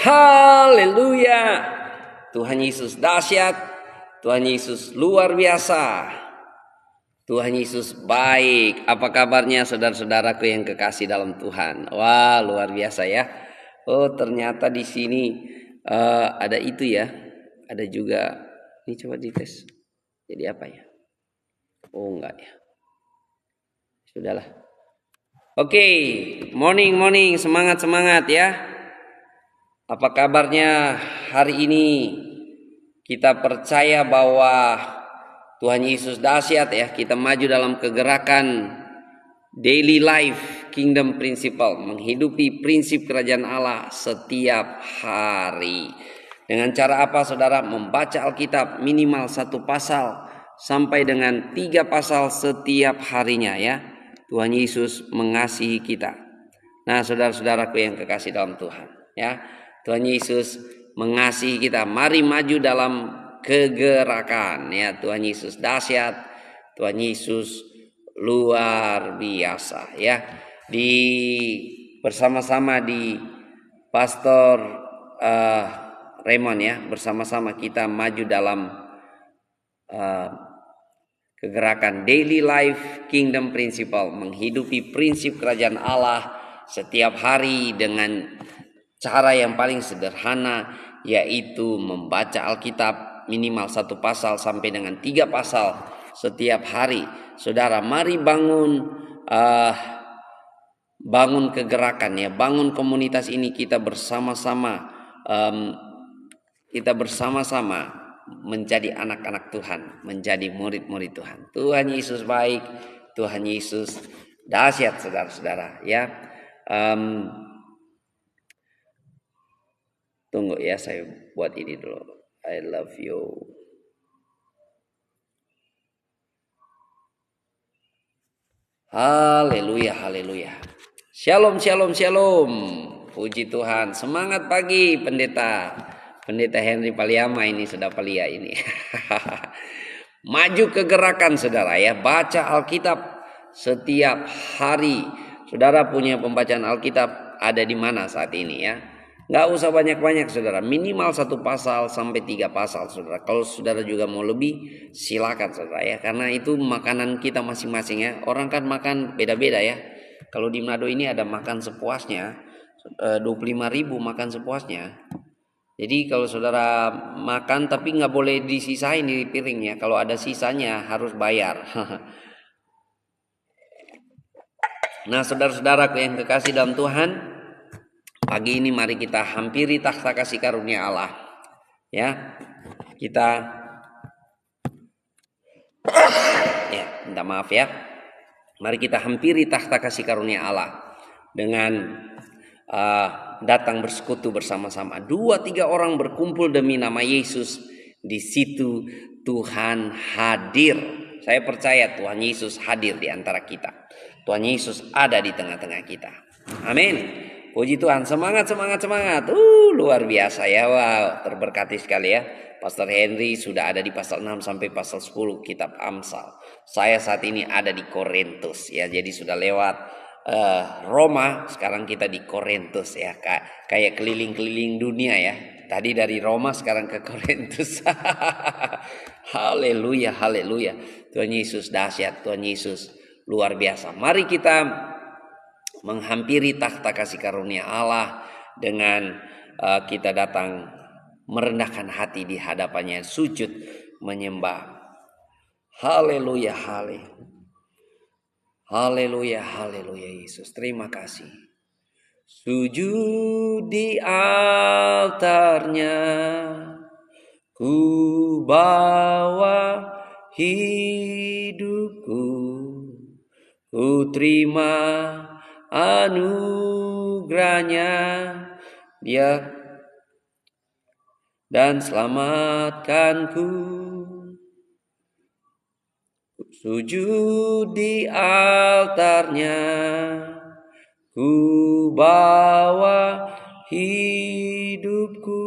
Haleluya. Tuhan Yesus dahsyat. Tuhan Yesus luar biasa. Tuhan Yesus baik. Apa kabarnya saudara-saudaraku yang kekasih dalam Tuhan? Wah, luar biasa ya. Oh, ternyata di sini ada itu ya. Ada juga. Ini coba dites. Jadi apa ya? Oh, enggak ya. Sudahlah. Oke, morning, semangat ya. Apa kabarnya hari ini? Kita percaya bahwa Tuhan Yesus dahsyat ya. Kita maju dalam kegerakan daily life kingdom principle, menghidupi prinsip kerajaan Allah setiap hari. Dengan cara apa saudara? Membaca Alkitab minimal 1 pasal sampai dengan 3 pasal setiap harinya ya. Tuhan Yesus mengasihi kita. Nah, saudara-saudaraku yang kekasih dalam Tuhan ya. Tuhan Yesus mengasihi kita. Mari maju dalam kegerakan ya. Tuhan Yesus dahsyat. Tuhan Yesus luar biasa ya. Bersama-sama di Pastor Raymond ya. Bersama-sama kita maju dalam kegerakan daily life kingdom principle, menghidupi prinsip kerajaan Allah setiap hari dengan cara yang paling sederhana, yaitu membaca Alkitab minimal 1 pasal sampai dengan 3 pasal setiap hari. Saudara, mari bangun kegerakan ya, bangun komunitas ini. Kita bersama-sama menjadi anak-anak Tuhan, menjadi murid-murid Tuhan. Tuhan Yesus baik, Tuhan Yesus dahsyat saudara-saudara ya. Tunggu ya, saya buat ini dulu. I love you. Haleluya. Shalom. Puji Tuhan. Semangat pagi Pendeta Henry Paliama ini, sudah Palia ini. Maju kegerakan saudara ya. Baca Alkitab setiap hari. Saudara punya pembacaan Alkitab ada di mana saat ini ya? Nggak usah banyak-banyak saudara, minimal 1 pasal sampai 3 pasal saudara. Kalau saudara juga mau lebih, silakan saudara ya. Karena itu makanan kita masing-masing ya. Orang kan makan beda-beda ya. Kalau di Manado ini ada makan sepuasnya, 25.000 makan sepuasnya. Jadi kalau saudara makan tapi nggak boleh disisain di piringnya. Kalau ada sisanya harus bayar. Nah, saudara-saudaraku yang kekasih dalam Tuhan, pagi ini mari kita hampiri takhta kasih karunia Allah. Ya. Kita minta maaf ya. Mari kita hampiri takhta kasih karunia Allah dengan datang bersekutu bersama-sama. 2-3 orang berkumpul demi nama Yesus, di situ Tuhan hadir. Saya percaya Tuhan Yesus hadir di antara kita. Tuhan Yesus ada di tengah-tengah kita. Amin. Puji Tuhan, semangat. Luar biasa ya. Wow, terberkati sekali ya. Pastor Henry sudah ada di pasal 6 sampai pasal 10 kitab Amsal. Saya saat ini ada di Korintus ya. Jadi sudah lewat Roma, sekarang kita di Korintus ya. Kayak keliling-keliling dunia ya. Tadi dari Roma sekarang ke Korintus. Haleluya. Tuhan Yesus dahsyat, Tuhan Yesus luar biasa. Mari kita menghampiri takhta kasih karunia Allah dengan kita datang merendahkan hati di hadapannya, sujud menyembah. Haleluya Yesus, terima kasih. Sujud di altarnya, ku bawa hidupku, ku terima anugerahnya dia dan selamatkanku. Sujud di altarnya, ku bawa hidupku,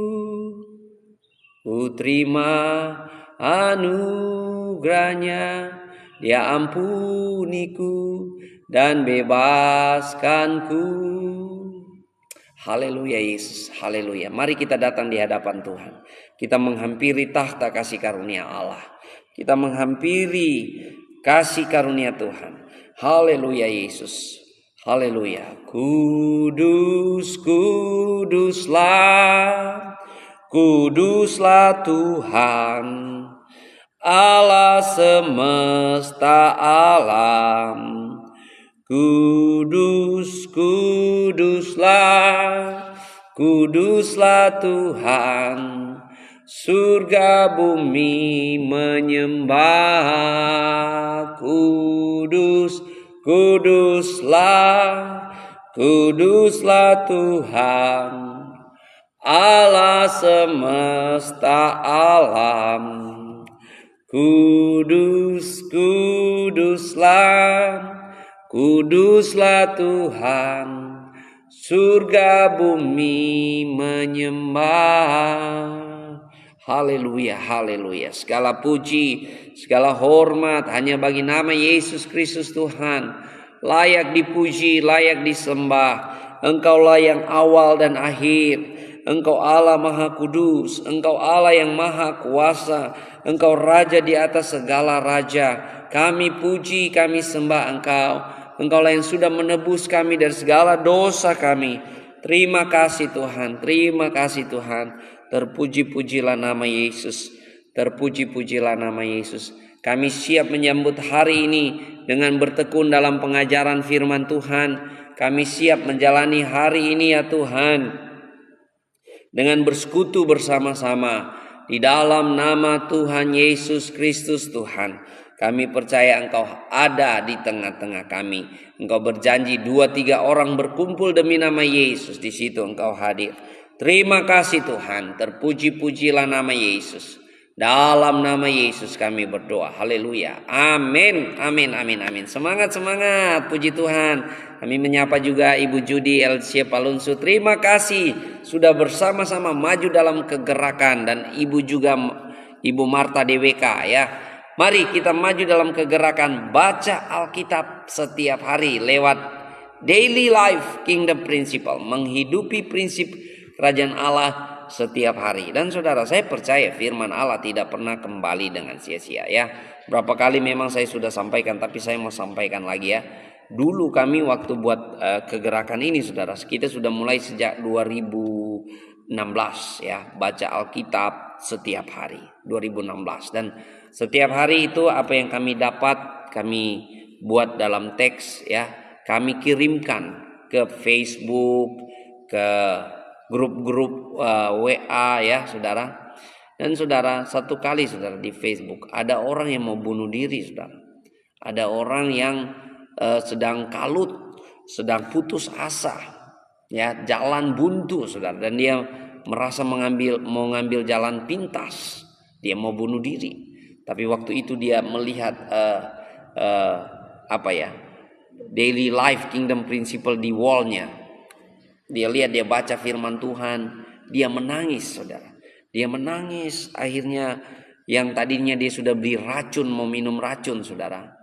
ku terima anugerahnya, dia ampuniku dan bebaskanku. Haleluya Yesus, haleluya. Mari kita datang di hadapan Tuhan. Kita menghampiri tahta kasih karunia Allah. Kita menghampiri kasih karunia Tuhan. Haleluya Yesus, haleluya. Kudus, kuduslah, kuduslah Tuhan, Allah semesta alam. Kudus, kuduslah, kuduslah Tuhan, surga bumi menyembah. Kudus, kuduslah, kuduslah Tuhan, Allah semesta alam. Kudus, kuduslah, kuduslah Tuhan, surga bumi menyembah. Haleluya, haleluya. Segala puji, segala hormat hanya bagi nama Yesus Kristus Tuhan. Layak dipuji, layak disembah. Engkaulah yang awal dan akhir. Engkau Allah Maha Kudus. Engkau Allah yang Maha Kuasa. Engkau Raja di atas segala raja. Kami puji, kami sembah Engkau. Engkaulah yang sudah menebus kami dari segala dosa kami. Terima kasih Tuhan, terima kasih Tuhan. Terpuji-pujilah nama Yesus. Terpuji-pujilah nama Yesus. Kami siap menyambut hari ini dengan bertekun dalam pengajaran firman Tuhan. Kami siap menjalani hari ini ya Tuhan, dengan bersekutu bersama-sama di dalam nama Tuhan Yesus Kristus Tuhan. Kami percaya Engkau ada di tengah-tengah kami. Engkau berjanji 2-3 orang berkumpul demi nama Yesus, di situ Engkau hadir. Terima kasih Tuhan, terpuji-pujilah nama Yesus. Dalam nama Yesus kami berdoa. Haleluya. Amin. Amin. Amin. Amin. Semangat, semangat. Puji Tuhan. Kami menyapa juga Ibu Judi LC Palunsu. Terima kasih sudah bersama-sama maju dalam kegerakan, dan Ibu juga Ibu Marta DWK ya. Mari kita maju dalam kegerakan, baca Alkitab setiap hari lewat Daily Life Kingdom Principle, menghidupi prinsip kerajaan Allah setiap hari. Dan saudara, saya percaya firman Allah tidak pernah kembali dengan sia-sia ya. Berapa kali memang saya sudah sampaikan, tapi saya mau sampaikan lagi ya. Dulu kami waktu buat kegerakan ini saudara, kita sudah mulai sejak 2016 ya, baca Alkitab setiap hari 2016. Dan setiap hari itu apa yang kami dapat kami buat dalam teks ya, kami kirimkan ke Facebook, ke grup-grup WA ya saudara. Dan saudara, satu kali saudara di Facebook ada orang yang mau bunuh diri saudara. Ada orang yang sedang kalut, sedang putus asa ya, jalan buntu saudara, dan dia merasa mau ngambil jalan pintas, dia mau bunuh diri. Tapi waktu itu dia melihat Daily Life Kingdom Principle di wallnya. Dia lihat, dia baca firman Tuhan, dia menangis saudara. Dia menangis, akhirnya yang tadinya dia sudah beli racun, mau minum racun saudara,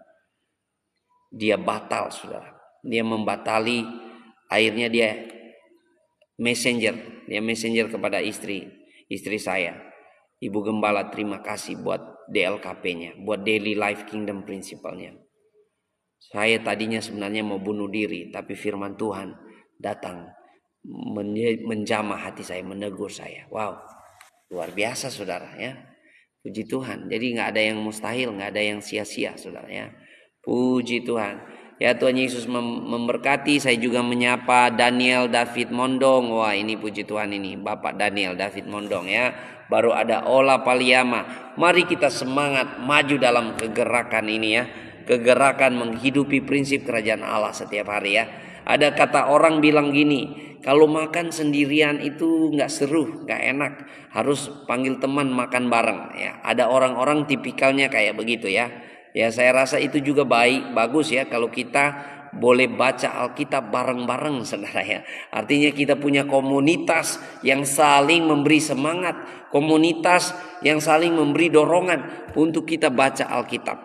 dia batal saudara. Dia membatali, akhirnya dia messenger kepada istri saya. Ibu Gembala, terima kasih buat DLKP-nya, buat Daily Life Kingdom Principle-nya. Saya tadinya sebenarnya mau bunuh diri, tapi firman Tuhan datang menjamah hati saya, menegur saya. Wow, luar biasa saudara ya. Puji Tuhan. Jadi nggak ada yang mustahil, nggak ada yang sia-sia saudara ya. Puji Tuhan. Ya, Tuhan Yesus memberkati. Saya juga menyapa Daniel David Mondong. Wah, ini puji Tuhan, ini Bapak Daniel David Mondong ya. Baru ada Ola Paliama. Mari kita semangat maju dalam kegerakan ini ya. Kegerakan menghidupi prinsip kerajaan Allah setiap hari ya. Ada kata orang bilang gini, kalau makan sendirian itu nggak seru, nggak enak, harus panggil teman makan bareng ya. Ada orang-orang tipikalnya kayak begitu ya. Ya, saya rasa itu juga bagus ya kalau kita boleh baca Alkitab bareng-bareng saudara ya. Artinya kita punya komunitas yang saling memberi semangat, komunitas yang saling memberi dorongan untuk kita baca Alkitab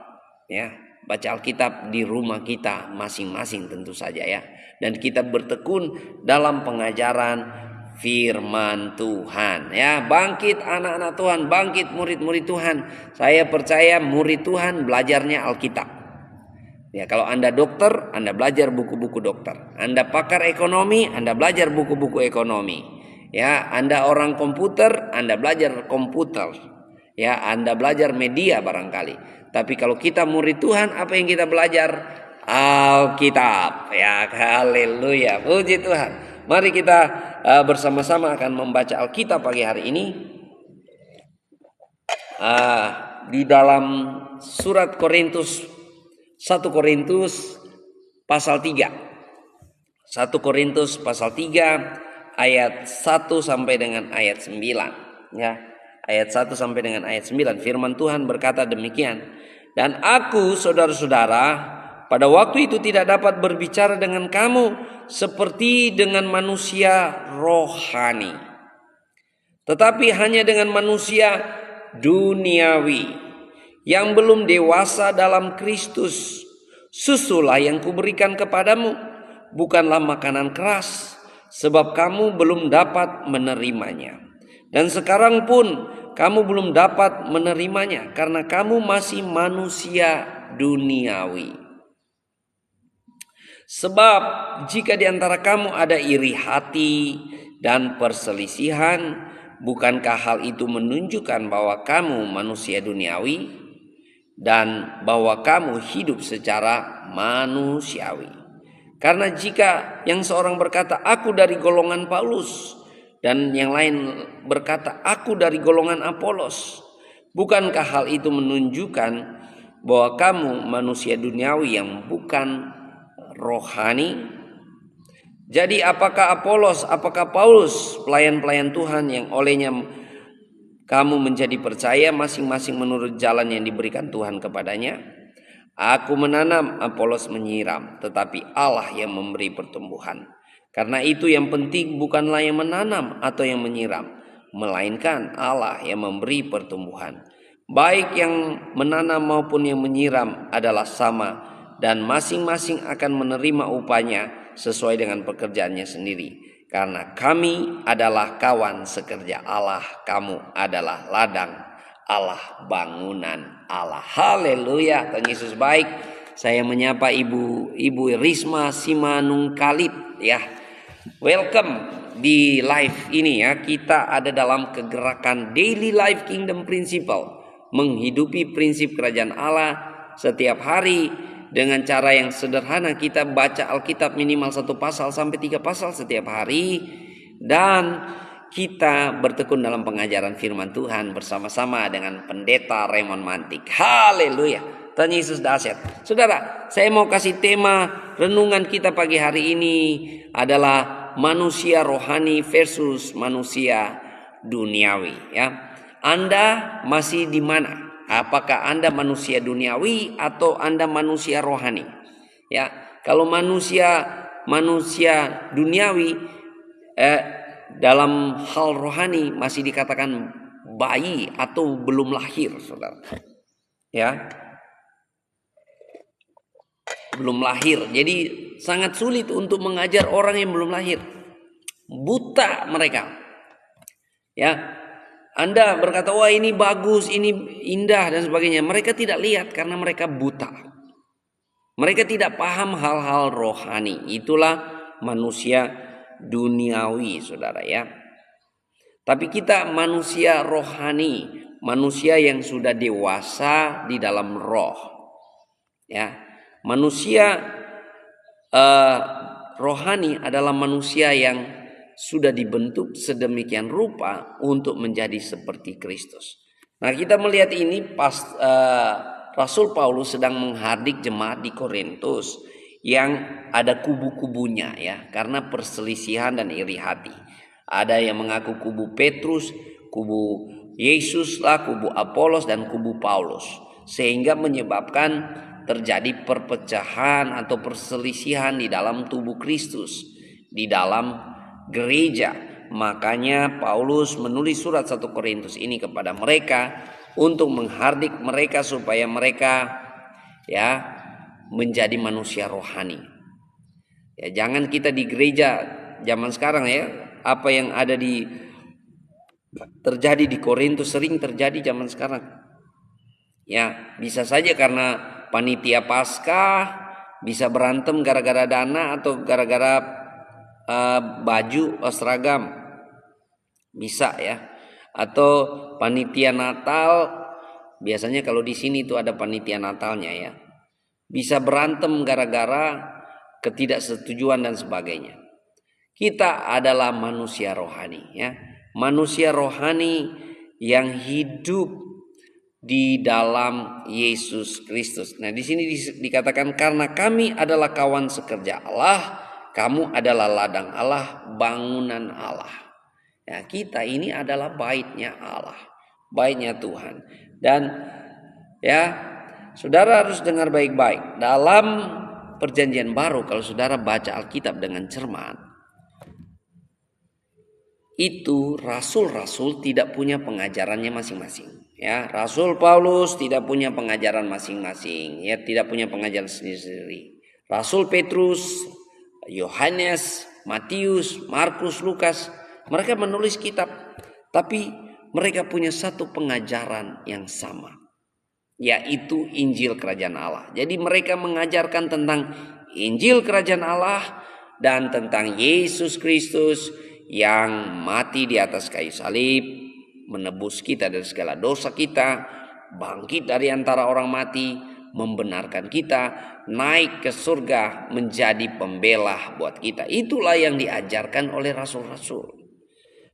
ya. baca Alkitab di rumah kita masing-masing tentu saja ya. Dan kita bertekun dalam pengajaran firman Tuhan ya. Bangkit anak-anak Tuhan, bangkit murid-murid Tuhan. Saya percaya murid Tuhan belajarnya Alkitab. Ya, kalau Anda dokter, Anda belajar buku-buku dokter. Anda pakar ekonomi, Anda belajar buku-buku ekonomi. Ya, Anda orang komputer, Anda belajar komputer. Ya, Anda belajar media barangkali. Tapi kalau kita murid Tuhan, apa yang kita belajar? Alkitab. Ya, haleluya. Puji Tuhan. Mari kita bersama-sama akan membaca Alkitab pagi hari ini. Di dalam surat Korintus 1 Korintus pasal 3. 1 Korintus pasal 3 ayat 1 sampai dengan ayat 9 ya. Ayat 1 sampai dengan ayat 9 firman Tuhan berkata demikian. Dan aku saudara-saudara pada waktu itu tidak dapat berbicara dengan kamu seperti dengan manusia rohani, tetapi hanya dengan manusia duniawi yang belum dewasa dalam Kristus. Susulah yang kuberikan kepadamu, bukanlah makanan keras, sebab kamu belum dapat menerimanya. Dan sekarang pun kamu belum dapat menerimanya, karena kamu masih manusia duniawi. Sebab jika di antara kamu ada iri hati dan perselisihan, bukankah hal itu menunjukkan bahwa kamu manusia duniawi dan bahwa kamu hidup secara manusiawi? Karena jika yang seorang berkata, aku dari golongan Paulus, dan yang lain berkata, aku dari golongan Apolos, bukankah hal itu menunjukkan bahwa kamu manusia duniawi yang bukan rohani? Jadi apakah Apolos, apakah Paulus pelayan-pelayan Tuhan yang olehnya kamu menjadi percaya masing-masing menurut jalan yang diberikan Tuhan kepadanya? Aku menanam, Apolos menyiram, tetapi Allah yang memberi pertumbuhan. Karena itu yang penting bukanlah yang menanam atau yang menyiram, melainkan Allah yang memberi pertumbuhan. Baik yang menanam maupun yang menyiram adalah sama, dan masing-masing akan menerima upahnya sesuai dengan pekerjaannya sendiri. Karena kami adalah kawan sekerja Allah, kamu adalah ladang Allah, bangunan Allah. Haleluya, Tuhan Yesus baik. Saya menyapa Ibu Risma Simanungkalit ya. Welcome di live ini ya. Kita ada dalam kegerakan Daily Life Kingdom Principle, menghidupi prinsip kerajaan Allah setiap hari. Dengan cara yang sederhana, kita baca Alkitab minimal 1 pasal sampai 3 pasal setiap hari, dan kita bertekun dalam pengajaran firman Tuhan bersama-sama dengan Pendeta Raymond Mantik. Haleluya, Tuhan Yesus dahsyat. Saudara, saya mau kasih tema renungan kita pagi hari ini adalah manusia rohani versus manusia duniawi ya. Anda masih di mana? Apakah Anda manusia duniawi atau Anda manusia rohani? Ya, kalau manusia duniawi dalam hal rohani masih dikatakan bayi atau belum lahir, saudara. Ya, belum lahir. Jadi sangat sulit untuk mengajar orang yang belum lahir. Buta mereka. Ya. Anda berkata, wah ini bagus, ini indah dan sebagainya. Mereka tidak lihat karena mereka buta. Mereka tidak paham hal-hal rohani. Itulah manusia duniawi, saudara ya. Tapi kita manusia rohani, manusia yang sudah dewasa di dalam roh. Ya, manusia rohani adalah manusia yang sudah dibentuk sedemikian rupa untuk menjadi seperti Kristus. Nah, kita melihat ini pas Rasul Paulus sedang menghardik jemaat di Korintus yang ada kubu-kubunya ya, karena perselisihan dan iri hati. Ada yang mengaku kubu Petrus, kubu Yesus lah, kubu Apolos dan kubu Paulus, sehingga menyebabkan terjadi perpecahan atau perselisihan di dalam tubuh Kristus, di dalam gereja. Makanya Paulus menulis surat 1 Korintus ini kepada mereka untuk menghardik mereka supaya mereka ya menjadi manusia rohani. Ya, jangan kita di gereja zaman sekarang ya, apa yang terjadi di Korintus sering terjadi zaman sekarang. Ya, bisa saja karena panitia Paskah bisa berantem gara-gara dana atau gara-gara baju seragam. Bisa ya. Atau panitia Natal, biasanya kalau di sini itu ada panitia Natalnya ya. Bisa berantem gara-gara ketidaksetujuan dan sebagainya. Kita adalah manusia rohani ya. Manusia rohani yang hidup di dalam Yesus Kristus. Nah, di sini dikatakan karena kami adalah kawan sekerja Allah, kamu adalah ladang Allah, bangunan Allah. Ya, kita ini adalah baitnya Allah, baitnya Tuhan. Dan ya, saudara harus dengar baik-baik. Dalam Perjanjian Baru, kalau saudara baca Alkitab dengan cermat, itu rasul-rasul tidak punya pengajarannya masing-masing. Ya, Rasul Paulus tidak punya pengajaran masing-masing. Ya, tidak punya pengajaran sendiri-sendiri. Rasul Petrus, Yohanes, Matius, Markus, Lukas, mereka menulis kitab, tapi mereka punya satu pengajaran yang sama, yaitu Injil Kerajaan Allah. Jadi mereka mengajarkan tentang Injil Kerajaan Allah dan tentang Yesus Kristus yang mati di atas kayu salib, menebus kita dari segala dosa kita, bangkit dari antara orang mati, membenarkan kita, naik ke surga, menjadi pembela buat kita. Itulah yang diajarkan oleh rasul-rasul.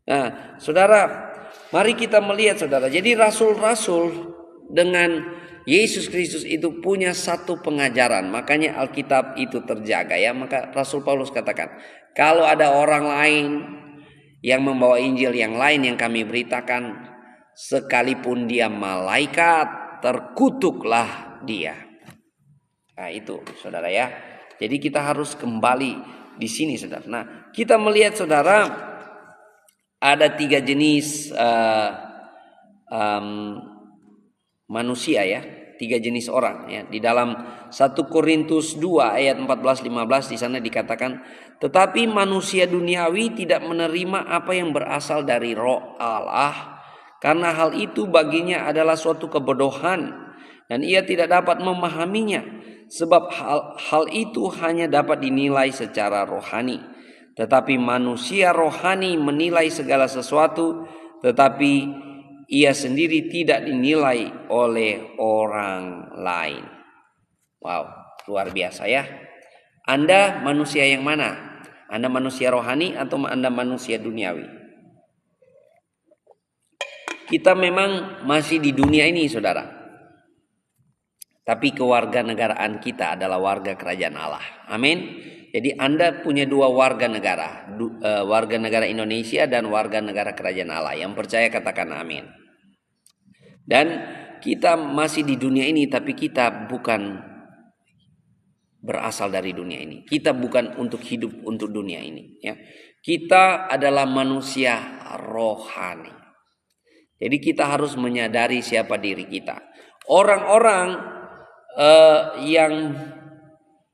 Nah, saudara, mari kita melihat saudara. Jadi rasul-rasul dengan Yesus Kristus itu punya satu pengajaran. Makanya Alkitab itu terjaga ya. Maka Rasul Paulus katakan, kalau ada orang lain yang membawa Injil yang lain yang kami beritakan, sekalipun dia malaikat, terkutuklah dia. Nah, itu saudara ya. Jadi kita harus kembali di sini saudara. Nah, kita melihat saudara, ada 3 jenis manusia ya, 3 jenis orang ya. Di dalam 1 Korintus 2 ayat 14-15 di sana dikatakan, tetapi manusia duniawi tidak menerima apa yang berasal dari Roh Allah, karena hal itu baginya adalah suatu kebodohan dan ia tidak dapat memahaminya, sebab hal itu hanya dapat dinilai secara rohani. Tetapi manusia rohani menilai segala sesuatu, tetapi ia sendiri tidak dinilai oleh orang lain. Wow, luar biasa ya. Anda manusia yang mana? Anda manusia rohani atau Anda manusia duniawi? Kita memang masih di dunia ini saudara, tapi kewarganegaraan kita adalah warga kerajaan Allah. Amin. Jadi Anda punya 2 warga negara, warga negara Indonesia dan warga negara kerajaan Allah. Yang percaya katakan amin. Dan kita masih di dunia ini, tapi kita bukan berasal dari dunia ini. Kita bukan untuk hidup untuk dunia ini. Ya. Kita adalah manusia rohani. Jadi kita harus menyadari siapa diri kita. Orang-orang yang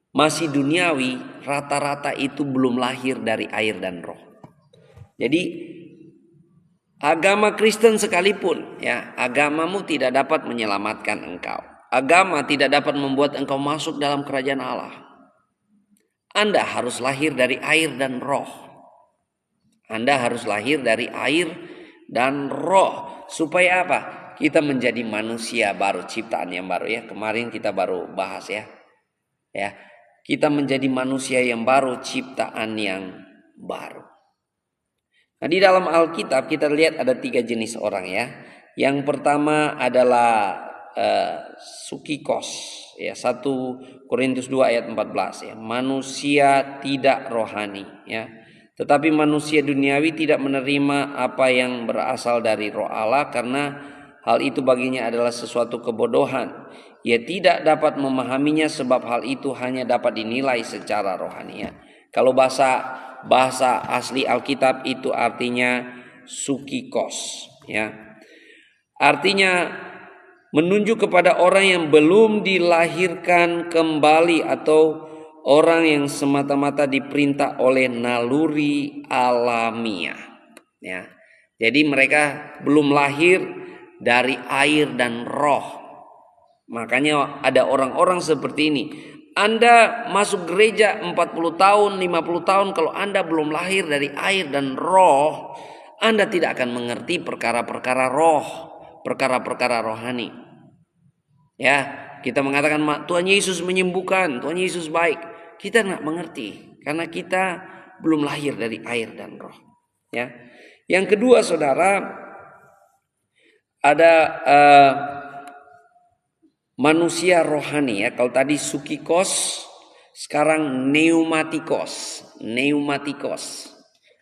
masih duniawi, rata-rata itu belum lahir dari air dan roh. Jadi agama Kristen sekalipun ya, agamamu tidak dapat menyelamatkan engkau. Agama tidak dapat membuat engkau masuk dalam kerajaan Allah. Anda harus lahir dari air dan roh. Anda harus lahir dari air dan roh. Supaya apa? Kita menjadi manusia baru, ciptaan yang baru ya. Kemarin kita baru bahas ya. Ya. Kita menjadi manusia yang baru, ciptaan yang baru. Nah, di dalam Alkitab kita lihat ada 3 jenis orang ya. Yang pertama adalah sukikos ya, 1 Korintus 2 ayat 14 ya. Manusia tidak rohani ya. Tetapi manusia duniawi tidak menerima apa yang berasal dari Roh Allah, karena hal itu baginya adalah sesuatu kebodohan. Ia tidak dapat memahaminya, sebab hal itu hanya dapat dinilai secara rohani ya. Kalau bahasa asli Alkitab itu artinya sukikos ya. Artinya menunjuk kepada orang yang belum dilahirkan kembali atau orang yang semata-mata diperintah oleh naluri alamiah. Ya. Jadi mereka belum lahir dari air dan roh. Makanya ada orang-orang seperti ini. Anda masuk gereja 40 tahun, 50 tahun, kalau Anda belum lahir dari air dan roh, Anda tidak akan mengerti perkara-perkara roh, perkara-perkara rohani. Ya, kita mengatakan Tuhan Yesus menyembuhkan, Tuhan Yesus baik. Kita nggak mengerti karena kita belum lahir dari air dan roh. Ya, yang kedua, saudara, ada manusia rohani ya. Kalau tadi sukikos, sekarang pneumatikos.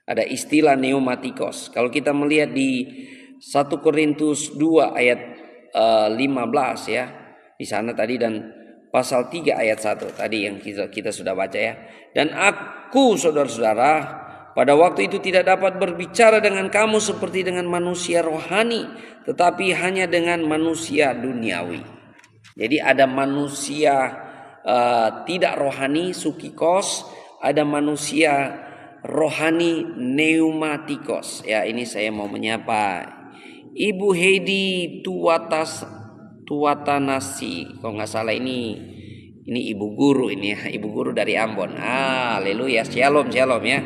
Ada istilah pneumatikos. Kalau kita melihat di 1 Korintus 2 ayat 15 ya. Di sana tadi, dan pasal 3 ayat 1 tadi yang kita sudah baca ya. Dan aku, saudara-saudara, pada waktu itu tidak dapat berbicara dengan kamu seperti dengan manusia rohani, tetapi hanya dengan manusia duniawi. Jadi ada manusia tidak rohani, sukikos, ada manusia rohani, pneumatikos. Ya, ini saya mau menyapa Ibu Heidi Tuatanasi. Kalau nggak salah ini ibu guru ini ya, ibu guru dari Ambon. Haleluya, shalom ya.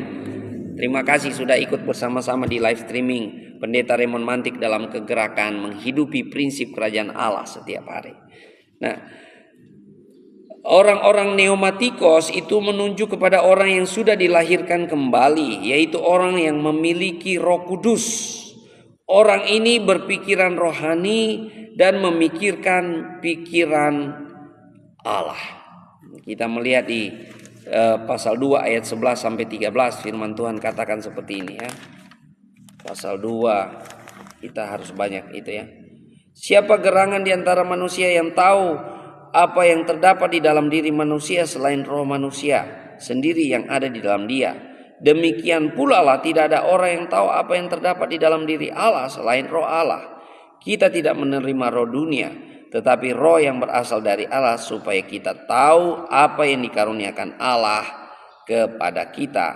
Terima kasih sudah ikut bersama-sama di live streaming Pendeta Raymond Mantik dalam kegerakan menghidupi prinsip kerajaan Allah setiap hari. Nah, orang-orang pneumatikos itu menunjuk kepada orang yang sudah dilahirkan kembali, yaitu orang yang memiliki Roh Kudus. Orang ini berpikiran rohani dan memikirkan pikiran Allah. Kita melihat di pasal 2 ayat 11 sampai 13 firman Tuhan katakan seperti ini ya. Pasal 2 kita harus banyak itu ya. Siapa gerangan di antara manusia yang tahu apa yang terdapat di dalam diri manusia selain roh manusia sendiri yang ada di dalam dia? Demikian pula lah tidak ada orang yang tahu apa yang terdapat di dalam diri Allah selain roh Allah. Kita tidak menerima roh dunia, tetapi roh yang berasal dari Allah, supaya kita tahu apa yang dikaruniakan Allah kepada kita.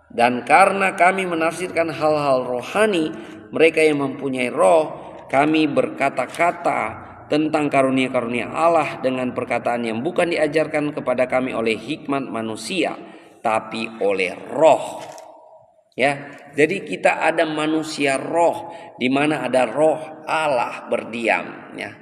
Dan karena kami menafsirkan hal-hal rohani, mereka yang mempunyai roh, kami berkata-kata tentang karunia-karunia Allah dengan perkataan yang bukan diajarkan kepada kami oleh hikmat manusia, tapi oleh roh. Ya, jadi kita ada manusia roh, di mana ada roh Allah berdiam. Ya,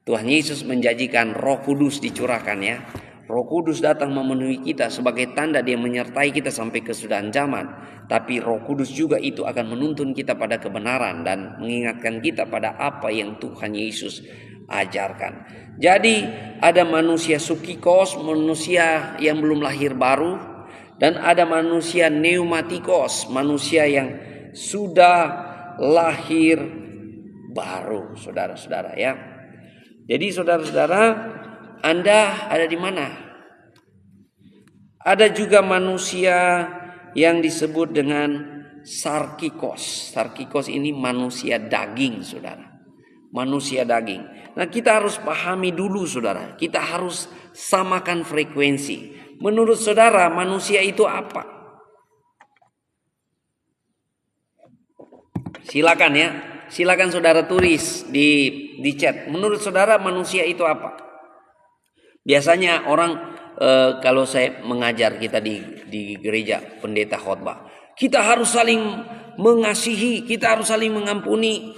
Tuhan Yesus menjanjikan Roh Kudus dicurahkan ya. Roh Kudus datang memenuhi kita sebagai tanda Dia menyertai kita sampai kesudahan zaman. Tapi Roh Kudus juga itu akan menuntun kita pada kebenaran dan mengingatkan kita pada apa yang Tuhan Yesus ajarkan. Jadi ada manusia sukikos, manusia yang belum lahir baru, dan ada manusia pneumatikos, manusia yang sudah lahir baru, saudara-saudara ya. Jadi saudara-saudara, Anda ada di mana? Ada juga manusia yang disebut dengan sarkikos. Sarkikos ini manusia daging, saudara. Manusia daging. Nah, kita harus pahami dulu, saudara. Kita harus samakan frekuensi. Menurut saudara, manusia itu apa? Silakan ya. Silakan saudara tulis di chat. Menurut saudara, manusia itu apa? Biasanya orang kalau saya mengajar kita di gereja, pendeta khotbah, kita harus saling mengasihi, kita harus saling mengampuni.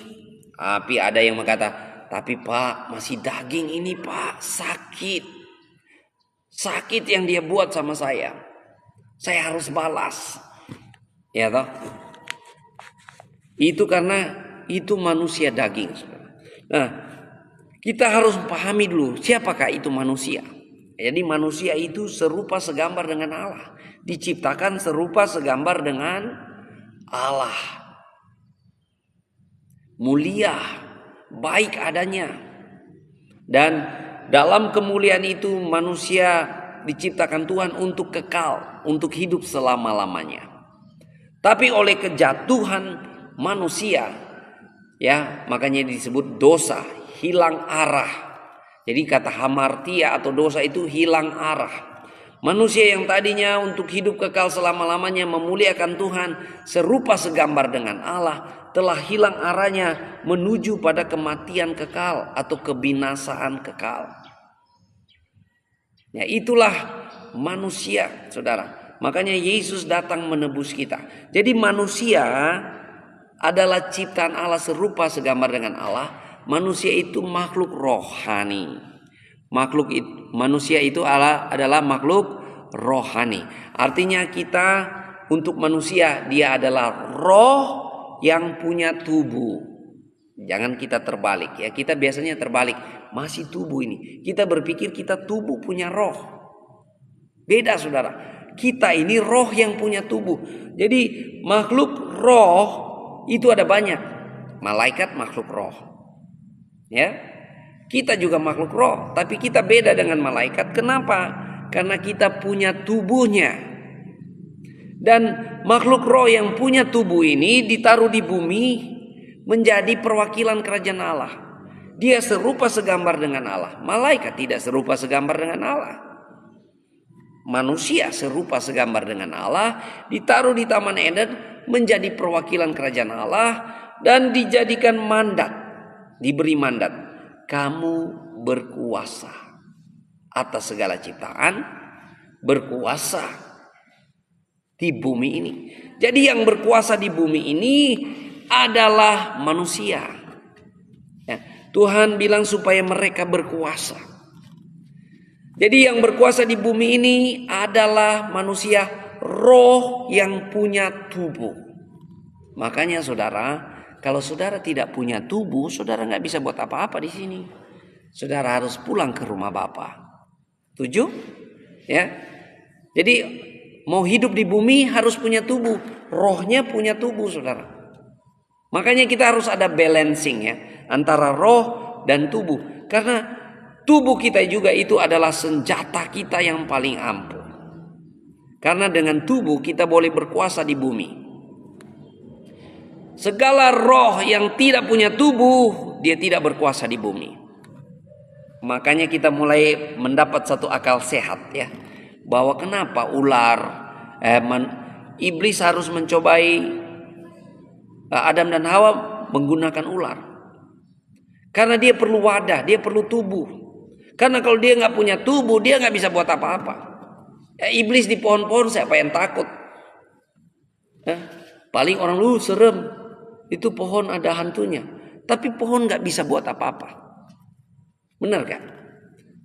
Tapi ada yang berkata, tapi Pak, masih daging ini Pak, sakit yang dia buat sama saya harus balas. Ya toh? Itu karena itu manusia daging. Nah, kita harus pahami dulu siapakah itu manusia. Jadi manusia itu serupa segambar dengan Allah, diciptakan serupa segambar dengan Allah, mulia, baik adanya. Dan dalam kemuliaan itu manusia diciptakan Tuhan untuk kekal, untuk hidup selama-lamanya. Tapi oleh kejatuhan manusia, ya, makanya disebut dosa, hilang arah. Jadi kata hamartia atau dosa itu hilang arah. Manusia yang tadinya untuk hidup kekal selama-lamanya memuliakan Tuhan, serupa segambar dengan Allah, telah hilang arahnya menuju pada kematian kekal atau kebinasaan kekal. Ya, itulah manusia, saudara. Makanya Yesus datang menebus kita. Jadi manusia adalah ciptaan Allah serupa segambar dengan Allah. Manusia itu makhluk rohani. Manusia itu adalah makhluk rohani. Artinya kita untuk manusia dia adalah roh yang punya tubuh. Jangan kita terbalik ya. Kita biasanya terbalik. Masih tubuh ini. Kita berpikir kita tubuh punya roh. Beda saudara. Kita ini roh yang punya tubuh. Jadi makhluk roh itu ada banyak. Malaikat makhluk roh. Ya. Kita juga makhluk roh, tapi kita beda dengan malaikat. Kenapa? Karena kita punya tubuhnya. Dan makhluk roh yang punya tubuh ini ditaruh di bumi menjadi perwakilan kerajaan Allah. Dia serupa segambar dengan Allah. Malaikat tidak serupa segambar dengan Allah. Manusia serupa segambar dengan Allah, ditaruh di Taman Eden menjadi perwakilan kerajaan Allah dan dijadikan mandat, diberi mandat. Kamu berkuasa atas segala ciptaan, berkuasa di bumi ini. Jadi yang berkuasa di bumi ini adalah manusia. Ya, Tuhan bilang supaya mereka berkuasa. Jadi yang berkuasa di bumi ini adalah manusia roh yang punya tubuh. Makanya saudara, kalau saudara tidak punya tubuh, saudara nggak bisa buat apa-apa di sini. Saudara harus pulang ke rumah Bapa. Setuju? Ya. Jadi mau hidup di bumi harus punya tubuh. Rohnya punya tubuh, saudara. Makanya kita harus ada balancing ya antara roh dan tubuh. Karena tubuh kita juga itu adalah senjata kita yang paling ampuh. Karena dengan tubuh kita boleh berkuasa di bumi. Segala roh yang tidak punya tubuh, dia tidak berkuasa di bumi. Makanya kita mulai mendapat satu akal sehat ya. Bahwa kenapa iblis harus mencobai Adam dan Hawa menggunakan ular. Karena dia perlu wadah, dia perlu tubuh. Karena kalau dia nggak punya tubuh, dia nggak bisa buat apa-apa. Ya, iblis di pohon-pohon siapa yang takut? Paling orang lu serem. Itu pohon ada hantunya. Tapi pohon gak bisa buat apa-apa. Benar kan?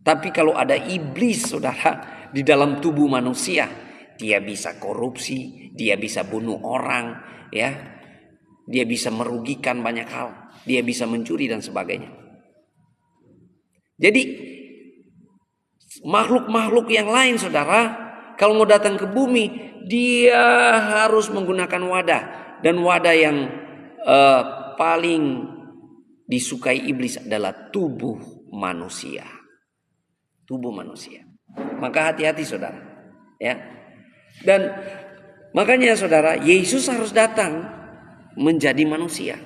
Tapi kalau ada iblis saudara di dalam tubuh manusia, dia bisa korupsi, dia bisa bunuh orang, ya, dia bisa merugikan banyak hal, dia bisa mencuri dan sebagainya. Jadi makhluk-makhluk yang lain saudara, kalau mau datang ke bumi, dia harus menggunakan wadah. Dan wadah yang paling disukai iblis adalah tubuh manusia. Tubuh manusia. Maka hati-hati saudara. Ya. Dan makanya saudara, Yesus harus datang menjadi manusia.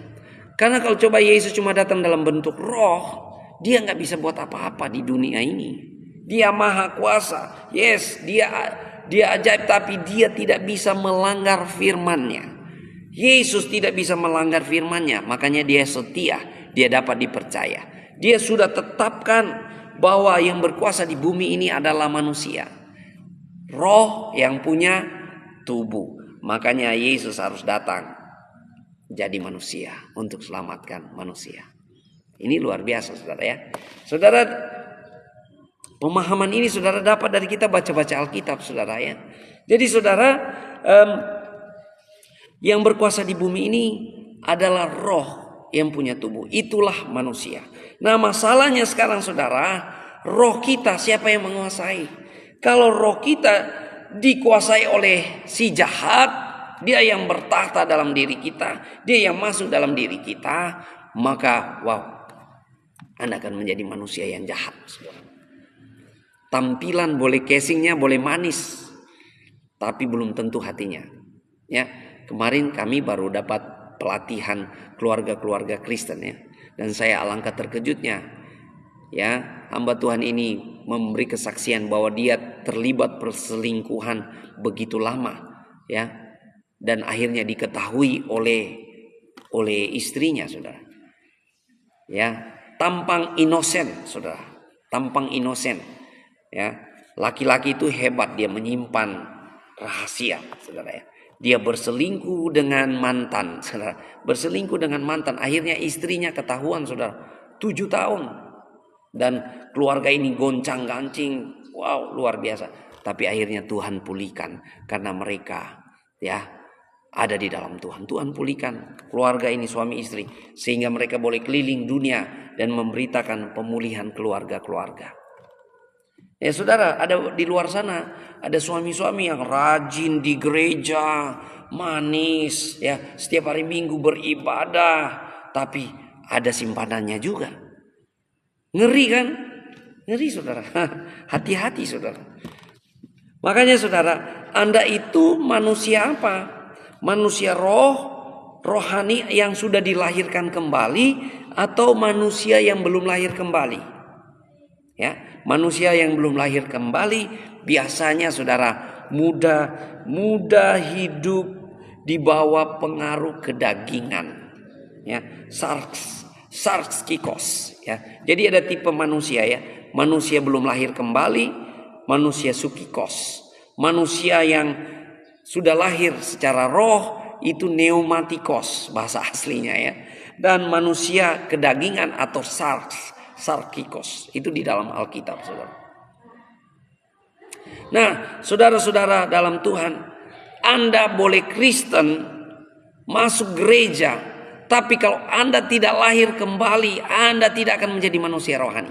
Karena kalau coba Yesus cuma datang dalam bentuk roh, dia nggak bisa buat apa-apa di dunia ini. Dia maha kuasa. Yes, dia ajaib, tapi dia tidak bisa melanggar firman-Nya. Yesus tidak bisa melanggar firman-Nya, makanya dia setia, dia dapat dipercaya. Dia sudah tetapkan bahwa yang berkuasa di bumi ini adalah manusia. Roh yang punya tubuh. Makanya Yesus harus datang jadi manusia untuk selamatkan manusia. Ini luar biasa saudara ya. Saudara, pemahaman ini saudara dapat dari kita baca-baca Alkitab saudara ya. Jadi saudara, yang berkuasa di bumi ini adalah roh yang punya tubuh. Itulah manusia. Nah masalahnya sekarang saudara, roh kita siapa yang menguasai? Kalau roh kita dikuasai oleh si jahat, dia yang bertahta dalam diri kita, dia yang masuk dalam diri kita, maka Anda akan menjadi manusia yang jahat. Tampilan boleh casingnya boleh manis, tapi belum tentu hatinya. Ya. Kemarin kami baru dapat pelatihan keluarga-keluarga Kristen ya. Dan saya alangkah terkejutnya ya, hamba Tuhan ini memberi kesaksian bahwa dia terlibat perselingkuhan begitu lama ya, dan akhirnya diketahui oleh istrinya, saudara. Ya, tampang inosen, saudara. Tampang inosen. Ya, laki-laki itu hebat, dia menyimpan rahasia, saudara ya. Dia berselingkuh dengan mantan, saudara. Berselingkuh dengan mantan, akhirnya istrinya ketahuan, saudara. 7 tahun. Dan keluarga ini goncang-gancing. Wow, luar biasa. Tapi akhirnya Tuhan pulihkan karena mereka ya ada di dalam Tuhan. Tuhan pulihkan keluarga ini, suami istri, sehingga mereka boleh keliling dunia dan memberitakan pemulihan keluarga-keluarga. Ya saudara, ada di luar sana ada suami-suami yang rajin di gereja, manis ya, setiap hari Minggu beribadah, tapi ada simpanannya juga. Ngeri kan? Ngeri, saudara. Hati-hati, saudara. Makanya saudara, Anda itu manusia apa? Manusia rohani yang sudah dilahirkan kembali, atau manusia yang belum lahir kembali? Ya, manusia yang belum lahir kembali biasanya saudara mudah hidup di bawah pengaruh kedagingan. Ya, sarkikos ya. Jadi ada tipe manusia ya. Manusia belum lahir kembali, manusia sukikos. Manusia yang sudah lahir secara roh itu pneumatikos bahasa aslinya ya. Dan manusia kedagingan atau sarkikos itu di dalam Alkitab, saudara. Nah, saudara-saudara dalam Tuhan, Anda boleh Kristen, masuk gereja, tapi kalau Anda tidak lahir kembali, Anda tidak akan menjadi manusia rohani.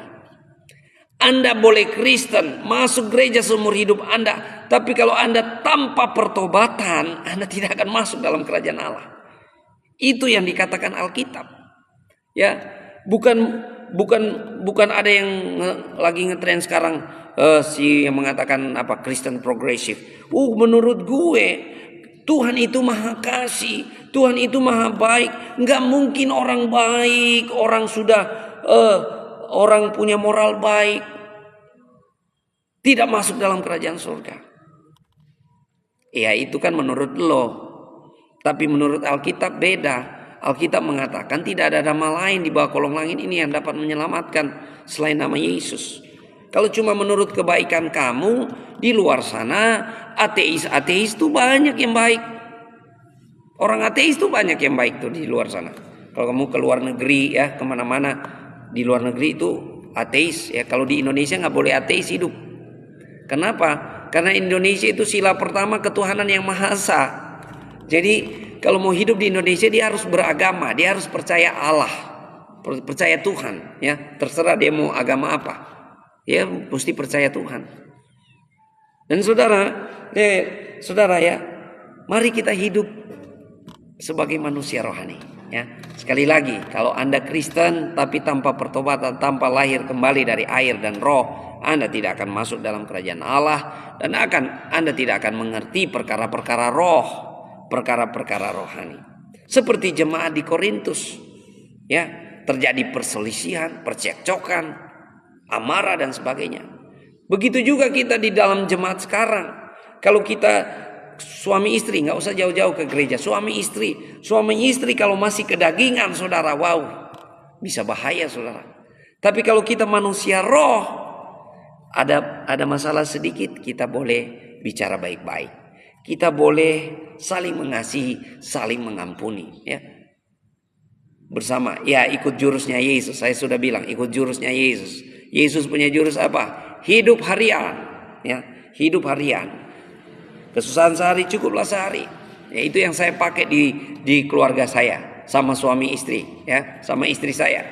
Anda boleh Kristen, masuk gereja seumur hidup Anda, tapi kalau Anda tanpa pertobatan, Anda tidak akan masuk dalam kerajaan Allah. Itu yang dikatakan Alkitab. Ya, bukan ada yang lagi ngetren sekarang si yang mengatakan apa Kristen progresif. Menurut gue Tuhan itu maha kasih, Tuhan itu maha baik. Nggak mungkin orang baik, orang sudah orang punya moral baik tidak masuk dalam kerajaan surga. Ya itu kan menurut lo. Tapi menurut Alkitab beda. Alkitab mengatakan tidak ada nama lain di bawah kolong langit ini yang dapat menyelamatkan selain nama Yesus. Kalau cuma menurut kebaikan kamu, di luar sana ateis itu banyak yang baik. Orang ateis itu banyak yang baik tuh di luar sana. Kalau kamu ke luar negeri ya, kemana-mana di luar negeri itu ateis ya. Kalau di Indonesia nggak boleh ateis hidup. Kenapa? Karena Indonesia itu sila pertama ketuhanan yang Maha Esa. Jadi kalau mau hidup di Indonesia dia harus beragama, dia harus percaya Allah, percaya Tuhan ya. Terserah dia mau agama apa. Ya mesti percaya Tuhan. Dan saudara ya, mari kita hidup sebagai manusia rohani ya. Sekali lagi, kalau Anda Kristen tapi tanpa pertobatan, tanpa lahir kembali dari air dan roh, Anda tidak akan masuk dalam kerajaan Allah, dan Anda tidak akan mengerti perkara-perkara roh, perkara-perkara rohani. Seperti jemaat di Korintus ya, terjadi perselisihan, percekcokan, amarah dan sebagainya. Begitu juga kita di dalam jemaat sekarang. Kalau kita suami istri, nggak usah jauh-jauh ke gereja, suami istri kalau masih kedagingan, saudara, wow, bisa bahaya, saudara. Tapi kalau kita manusia roh, ada masalah sedikit, kita boleh bicara baik-baik. Kita boleh saling mengasihi, saling mengampuni ya. Bersama ya, ikut jurusnya Yesus. Saya sudah bilang ikut jurusnya Yesus. Yesus punya jurus apa? Hidup harian ya, hidup harian. Kesusahan sehari cukuplah sehari. Ya, itu yang saya pakai di keluarga saya sama suami istri ya, sama istri saya.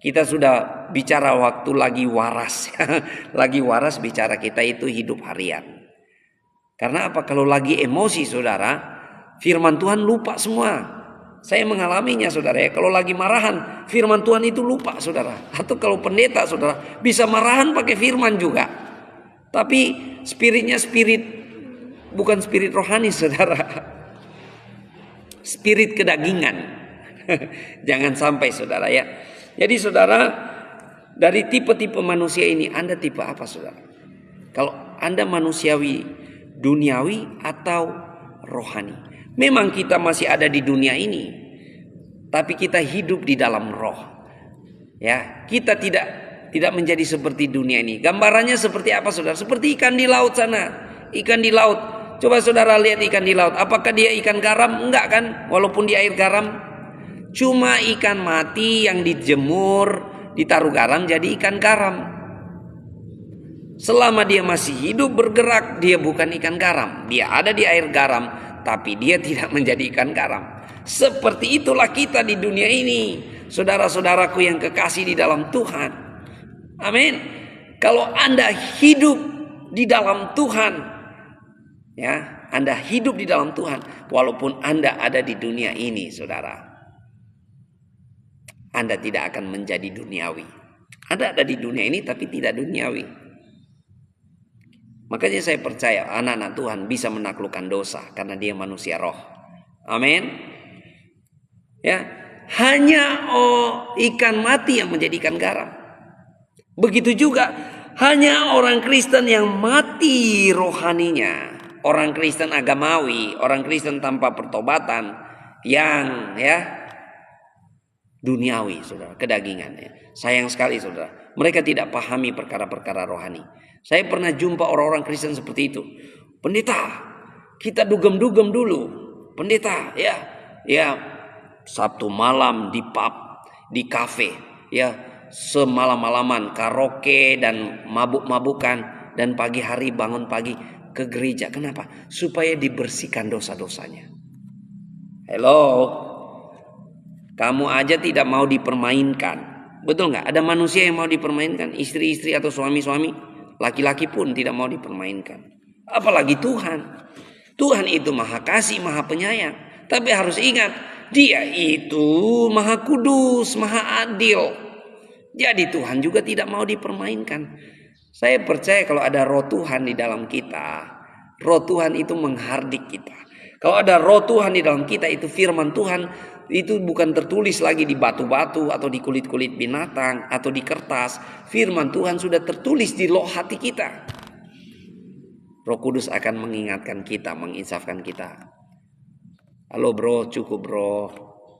Kita sudah bicara waktu lagi waras. Lagi waras bicara kita itu hidup harian. Karena apa? Kalau lagi emosi, saudara, firman Tuhan lupa semua. Saya mengalaminya, saudara ya. Kalau lagi marahan, firman Tuhan itu lupa, saudara. Atau kalau pendeta, saudara, bisa marahan pakai firman juga. Tapi spiritnya bukan spirit rohani, saudara. spirit kedagingan. Jangan sampai saudara ya. Jadi saudara, dari tipe-tipe manusia ini Anda tipe apa saudara? Kalau Anda manusiawi, duniawi atau rohani? Memang kita masih ada di dunia ini, tapi kita hidup di dalam roh. Ya, kita tidak menjadi seperti dunia ini. Gambarannya seperti apa saudara? Seperti ikan di laut sana. Ikan di laut. Coba saudara lihat ikan di laut. Apakah dia ikan garam? Enggak kan? Walaupun di air garam. Cuma ikan mati yang dijemur, ditaruh garam jadi ikan garam. Selama dia masih hidup bergerak, dia bukan ikan garam. Dia ada di air garam, tapi dia tidak menjadi ikan garam. Seperti itulah kita di dunia ini, saudara-saudaraku yang kekasih di dalam Tuhan. Amin. Kalau Anda hidup di dalam Tuhan, ya, Anda hidup di dalam Tuhan, walaupun Anda ada di dunia ini, saudara, Anda tidak akan menjadi duniawi. Anda ada di dunia ini tapi tidak duniawi. Makanya saya percaya anak-anak Tuhan bisa menaklukkan dosa karena dia manusia roh. Amin. Ya, hanya ikan mati yang menjadi ikan garam. Begitu juga hanya orang Kristen yang mati rohaninya, orang Kristen agamawi, orang Kristen tanpa pertobatan yang duniawi, saudara, kedagingannya. Sayang sekali, saudara, mereka tidak pahami perkara-perkara rohani. Saya pernah jumpa orang-orang Kristen seperti itu. Pendeta, kita dugem-dugem dulu. Pendeta, ya, Sabtu malam di pub, di kafe, ya, semalam-malaman karaoke dan mabuk-mabukan, dan pagi hari bangun pagi ke gereja. Kenapa? Supaya dibersihkan dosa-dosanya. Hello. Kamu aja tidak mau dipermainkan. Betul nggak? Ada manusia yang mau dipermainkan. Istri-istri atau suami-suami. Laki-laki pun tidak mau dipermainkan. Apalagi Tuhan. Tuhan itu maha kasih, maha penyayang. Tapi harus ingat, Dia itu maha kudus, maha adil. Jadi Tuhan juga tidak mau dipermainkan. Saya percaya kalau ada roh Tuhan di dalam kita, roh Tuhan itu menghardik kita. Kalau ada roh Tuhan di dalam kita, itu firman Tuhan, itu bukan tertulis lagi di batu-batu atau di kulit-kulit binatang atau di kertas. Firman Tuhan sudah tertulis di loh hati kita. Roh Kudus akan mengingatkan kita, menginsafkan kita. Halo bro, cukup bro,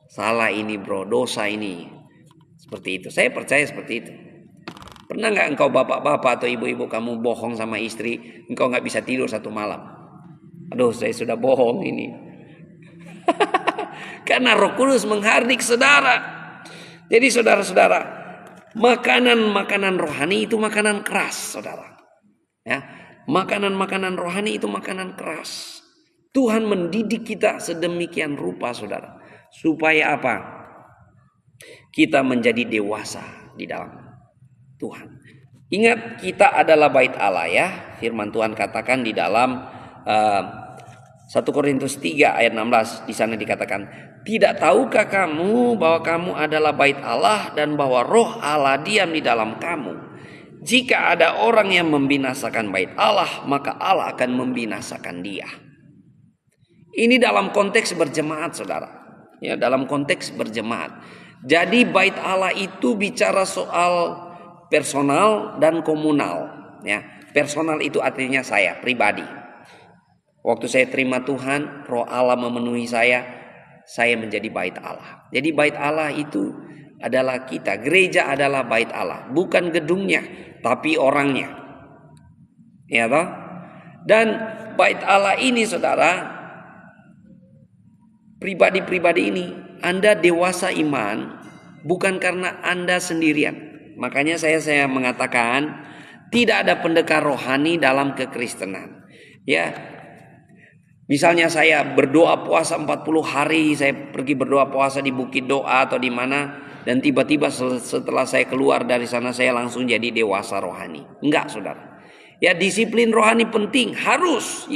salah ini bro, dosa ini. Seperti itu, saya percaya seperti itu. Pernah gak engkau bapak-bapak atau ibu-ibu kamu bohong sama istri, engkau gak bisa tidur satu malam? Aduh, saya sudah bohong ini. Karena Roh Kudus menghardik saudara. Jadi saudara-saudara, makanan-makanan rohani itu makanan keras, saudara. Ya, makanan-makanan rohani itu makanan keras. Tuhan mendidik kita sedemikian rupa, saudara, supaya apa? Kita menjadi dewasa di dalam Tuhan. Ingat, kita adalah bait Allah, ya. Firman Tuhan katakan di dalam 1 Korintus 3 ayat 16, di sana dikatakan, tidak tahukah kamu bahwa kamu adalah bait Allah dan bahwa roh Allah diam di dalam kamu? Jika ada orang yang membinasakan bait Allah, maka Allah akan membinasakan dia. Ini dalam konteks berjemaat, saudara. Ya, dalam konteks berjemaat. Jadi bait Allah itu bicara soal personal dan komunal. Ya, personal itu artinya saya pribadi. Waktu saya terima Tuhan, roh Allah memenuhi saya menjadi bait Allah. Jadi bait Allah itu adalah kita. Gereja adalah bait Allah. Bukan gedungnya, tapi orangnya. Ya toh? Dan bait Allah ini, saudara, pribadi-pribadi ini, Anda dewasa iman bukan karena Anda sendirian. Makanya saya mengatakan tidak ada pendekar rohani dalam kekristenan. Ya, misalnya saya berdoa puasa 40 hari, saya pergi berdoa puasa di bukit doa atau di mana, dan tiba-tiba setelah saya keluar dari sana saya langsung jadi dewasa rohani. Enggak, saudara. Ya, disiplin rohani penting, harus,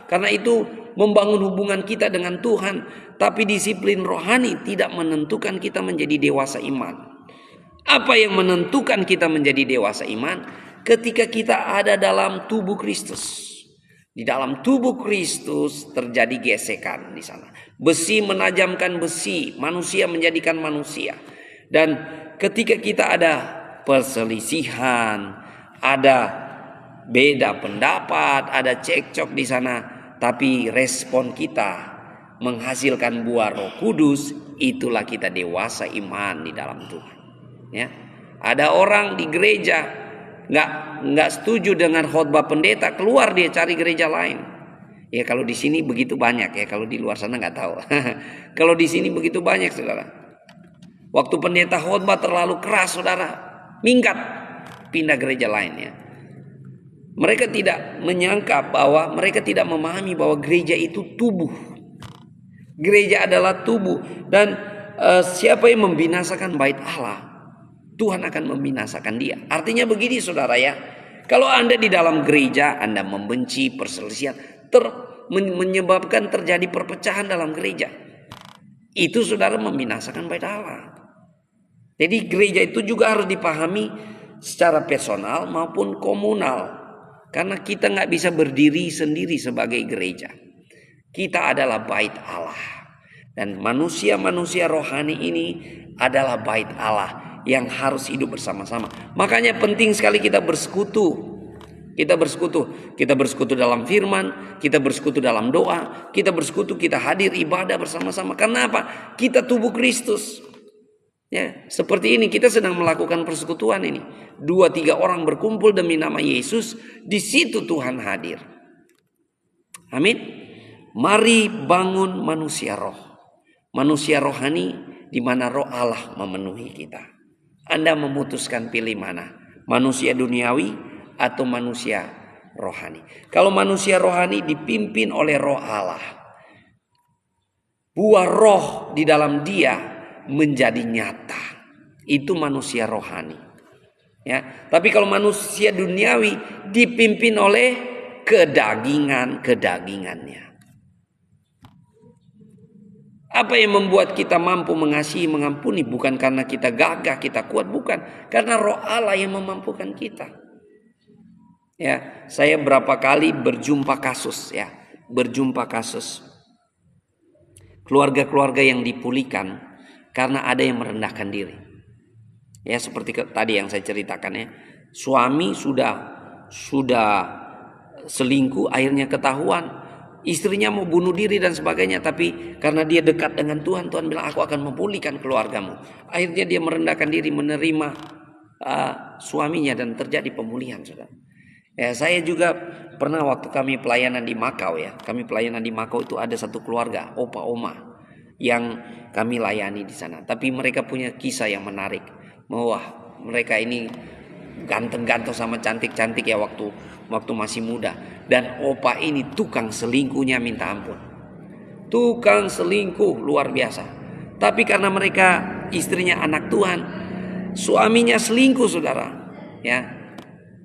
karena itu membangun hubungan kita dengan Tuhan. Tapi disiplin rohani tidak menentukan kita menjadi dewasa iman. Apa yang menentukan kita menjadi dewasa iman? Ketika kita ada dalam tubuh Kristus. Di dalam tubuh Kristus terjadi gesekan di sana. Besi menajamkan besi, manusia menjadikan manusia. Dan ketika kita ada perselisihan, ada beda pendapat, ada cekcok di sana, tapi respon kita menghasilkan buah Roh Kudus, itulah kita dewasa iman di dalam Tuhan. Ya, ada orang di gereja nggak setuju dengan khotbah pendeta, keluar dia cari gereja lain. Ya kalau di sini begitu banyak ya, kalau di luar sana nggak tahu. Kalau di sini begitu banyak saudara. Waktu pendeta khotbah terlalu keras saudara, minggat, pindah gereja lain ya. Mereka tidak menyangka bahwa mereka tidak memahami bahwa gereja itu tubuh. Gereja adalah tubuh dan siapa yang membinasakan bait Allah, Tuhan akan membinasakan dia. Artinya begini saudara ya. Kalau Anda di dalam gereja, Anda membenci perselisihan, menyebabkan terjadi perpecahan dalam gereja. Itu saudara membinasakan bait Allah. Jadi gereja itu juga harus dipahami secara personal maupun komunal. Karena kita nggak bisa berdiri sendiri sebagai gereja. Kita adalah bait Allah. Dan manusia-manusia rohani ini adalah bait Allah yang harus hidup bersama-sama. Makanya penting sekali kita bersekutu. Kita bersekutu dalam firman, kita bersekutu dalam doa, kita bersekutu, kita hadir ibadah bersama-sama. Karena apa? Kita tubuh Kristus. Ya, seperti ini kita sedang melakukan persekutuan ini. 2-3 orang berkumpul demi nama Yesus, di situ Tuhan hadir. Amin. Mari bangun manusia roh. Manusia rohani di mana roh Allah memenuhi kita. Anda memutuskan pilih mana? Manusia duniawi atau manusia rohani? Kalau manusia rohani dipimpin oleh roh Allah, buah roh di dalam dia menjadi nyata. Itu manusia rohani. Ya, tapi kalau manusia duniawi dipimpin oleh kedagingannya. Apa yang membuat kita mampu mengasihi, mengampuni? Bukan karena kita gagah, kita kuat, bukan. Karena roh Allah yang memampukan kita. Ya, saya berapa kali berjumpa kasus. Keluarga-keluarga yang dipulihkan karena ada yang merendahkan diri. Ya, seperti tadi yang saya ceritakan ya. Suami sudah selingkuh, akhirnya ketahuan. Istrinya mau bunuh diri dan sebagainya. Tapi karena dia dekat dengan Tuhan, Tuhan bilang aku akan memulihkan keluargamu. Akhirnya dia merendahkan diri, menerima suaminya dan terjadi pemulihan saudara. Ya, saya juga pernah waktu kami pelayanan di Makau ya. Kami pelayanan di Makau itu ada satu keluarga, opa oma, yang kami layani di sana. Tapi mereka punya kisah yang menarik. Wah, mereka ini ganteng-ganteng sama cantik-cantik ya waktu masih muda. Dan opa ini tukang selingkuhnya minta ampun. Tukang selingkuh luar biasa. Tapi karena mereka istrinya anak Tuhan, suaminya selingkuh saudara. Ya,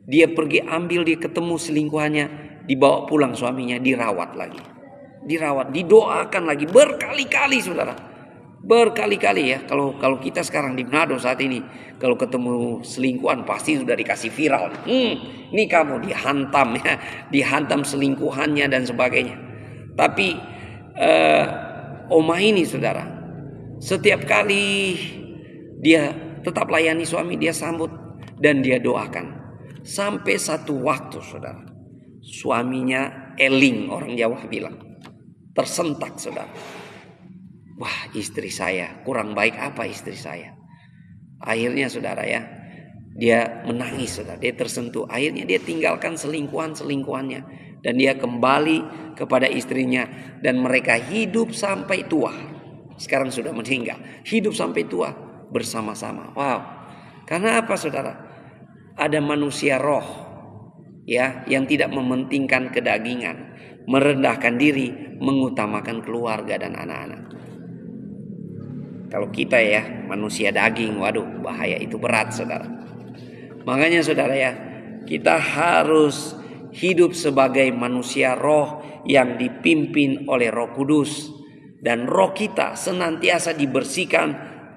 dia pergi ambil, dia ketemu selingkuhannya, dibawa pulang suaminya, dirawat lagi. Didoakan lagi berkali-kali saudara. Berkali-kali ya. Kalau kita sekarang di Manado saat ini, kalau ketemu selingkuhan pasti sudah dikasih viral. Ini kamu dihantam ya, dihantam selingkuhannya dan sebagainya. Tapi oma ini saudara, setiap kali dia tetap layani suami, dia sambut dan dia doakan. Sampai satu waktu saudara, suaminya eling, orang Jawa bilang, tersentak saudara. Wah, istri saya kurang baik apa istri saya. Akhirnya saudara ya, dia menangis saudara, dia tersentuh. Akhirnya dia tinggalkan selingkuhannya dan dia kembali kepada istrinya dan mereka hidup sampai tua. Sekarang sudah meninggal, hidup sampai tua bersama-sama. Wow. Karena apa saudara? Ada manusia roh ya yang tidak mementingkan kedagingan, merendahkan diri, mengutamakan keluarga dan anak-anak. Kalau kita ya manusia daging, waduh bahaya, itu berat saudara. Makanya saudara ya, kita harus hidup sebagai manusia roh yang dipimpin oleh Roh Kudus. Dan roh kita senantiasa dibersihkan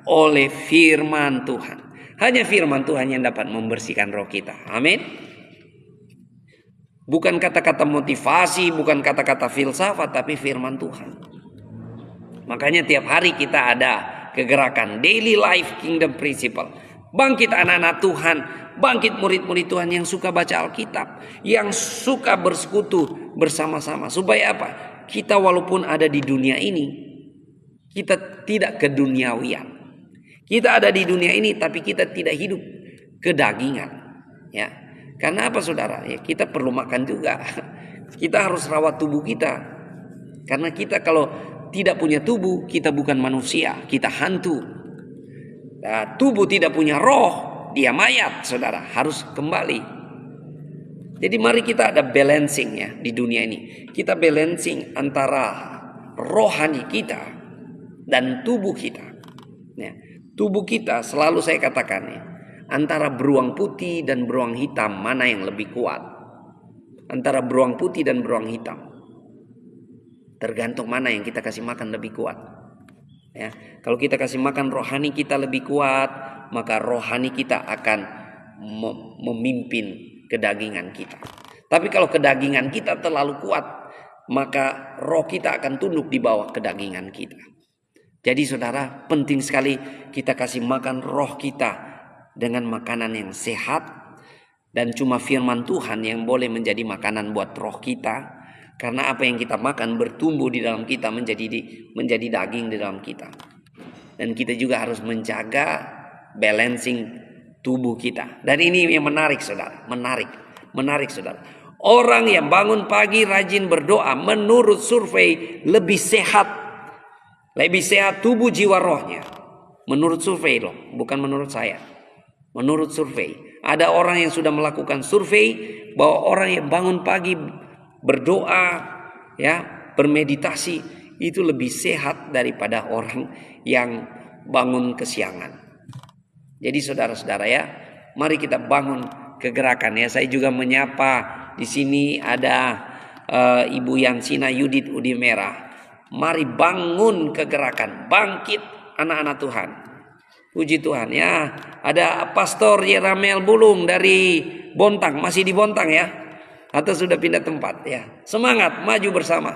oleh firman Tuhan. Hanya firman Tuhan yang dapat membersihkan roh kita. Amin. Bukan kata-kata motivasi, bukan kata-kata filsafat, tapi firman Tuhan. Makanya tiap hari kita ada kegerakan Daily Life Kingdom Principle. Bangkit anak-anak Tuhan, bangkit murid-murid Tuhan yang suka baca Alkitab, yang suka bersekutu bersama-sama. Supaya apa? Kita walaupun ada di dunia ini, kita tidak keduniawian. Kita ada di dunia ini, tapi kita tidak hidup kedagingan. Ya, karena apa saudara? Ya, kita perlu makan juga. Kita harus rawat tubuh kita. Karena kita kalau tidak punya tubuh, kita bukan manusia, kita hantu. Nah, tubuh tidak punya roh, dia mayat, saudara. Harus kembali. Jadi mari kita ada balancing ya di dunia ini. Kita balancing antara rohani kita dan tubuh kita. Ya, tubuh kita selalu saya katakan ya, antara beruang putih dan beruang hitam mana yang lebih kuat? Antara beruang putih dan beruang hitam. Tergantung mana yang kita kasih makan lebih kuat. Ya, kalau kita kasih makan rohani kita lebih kuat, maka rohani kita akan memimpin kedagingan kita. Tapi kalau kedagingan kita terlalu kuat, maka roh kita akan tunduk di bawah kedagingan kita. Jadi saudara, penting sekali kita kasih makan roh kita dengan makanan yang sehat. Dan cuma firman Tuhan yang boleh menjadi makanan buat roh kita. Karena apa yang kita makan bertumbuh di dalam kita, menjadi daging di dalam kita. Dan kita juga harus menjaga balancing tubuh kita. Dan ini yang menarik saudara, menarik saudara. Orang yang bangun pagi rajin berdoa menurut survei lebih sehat tubuh jiwa rohnya. Menurut survei loh, bukan menurut saya. Menurut survei, ada orang yang sudah melakukan survei bahwa orang yang bangun pagi berdoa, ya, bermeditasi itu lebih sehat daripada orang yang bangun kesiangan. Jadi saudara-saudara ya, mari kita bangun kegerakan ya. Saya juga menyapa di sini ada Ibu Yansina Yudit Udimera. Mari bangun kegerakan, bangkit anak-anak Tuhan. Puji Tuhan ya. Ada Pastor Yeramel Bulung dari Bontang, masih di Bontang ya? Atau sudah pindah tempat ya? Semangat, maju bersama.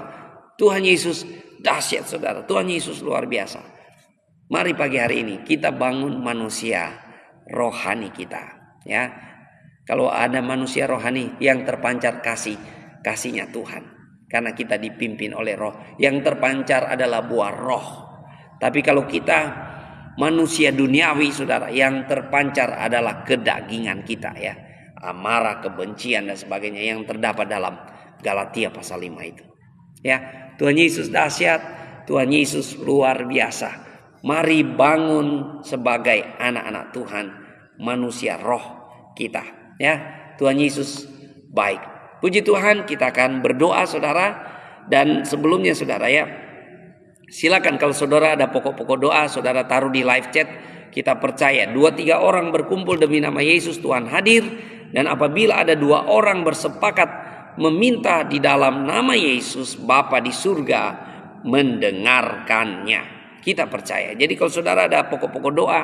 Tuhan Yesus dahsyat saudara. Tuhan Yesus luar biasa. Mari pagi hari ini kita bangun manusia rohani kita ya. Kalau ada manusia rohani yang terpancar kasihnya Tuhan. Karena kita dipimpin oleh roh. Yang terpancar adalah buah roh. Tapi kalau kita manusia duniawi saudara, yang terpancar adalah kedagingan kita ya. Amarah, kebencian dan sebagainya yang terdapat dalam Galatia pasal 5 itu. Ya, Tuhan Yesus dahsyat, Tuhan Yesus luar biasa. Mari bangun sebagai anak-anak Tuhan, manusia roh kita ya. Tuhan Yesus baik. Puji Tuhan, kita akan berdoa saudara. Dan sebelumnya saudara ya, silakan kalau saudara ada pokok-pokok doa, saudara taruh di live chat. Kita percaya 2-3 orang berkumpul demi nama Yesus, Tuhan hadir. Dan apabila ada 2 orang bersepakat meminta di dalam nama Yesus, Bapa di surga mendengarkannya. Kita percaya. Jadi kalau saudara ada pokok-pokok doa,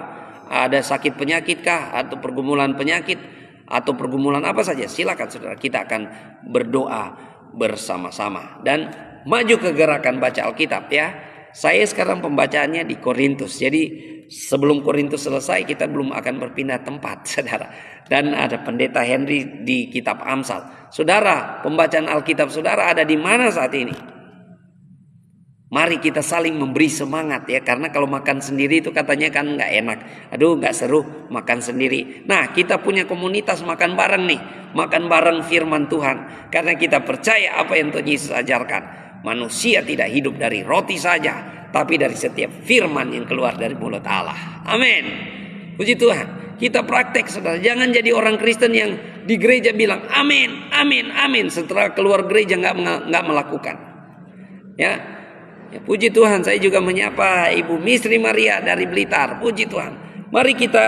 ada sakit penyakit kah, atau pergumulan penyakit, atau pergumulan apa saja, silakan saudara, kita akan berdoa bersama-sama. Dan maju ke gerakan baca Alkitab ya. Saya sekarang pembacaannya di Korintus. Jadi sebelum Korintus selesai kita belum akan berpindah tempat saudara. Dan ada pendeta Henry di kitab Amsal. Saudara, pembacaan Alkitab saudara ada di mana saat ini? Mari kita saling memberi semangat ya. Karena kalau makan sendiri itu katanya kan gak enak. Aduh gak seru makan sendiri. Nah, kita punya komunitas makan bareng nih. Makan bareng firman Tuhan. Karena kita percaya apa yang Tuhan Yesus ajarkan. Manusia tidak hidup dari roti saja, tapi dari setiap firman yang keluar dari mulut Allah. Amin. Puji Tuhan. Kita praktek saudara. Jangan jadi orang Kristen yang di gereja bilang amin, amin, amin. Setelah keluar gereja nggak melakukan. Ya, puji Tuhan. Saya juga menyapa Ibu Mistri Maria dari Blitar. Puji Tuhan. Mari kita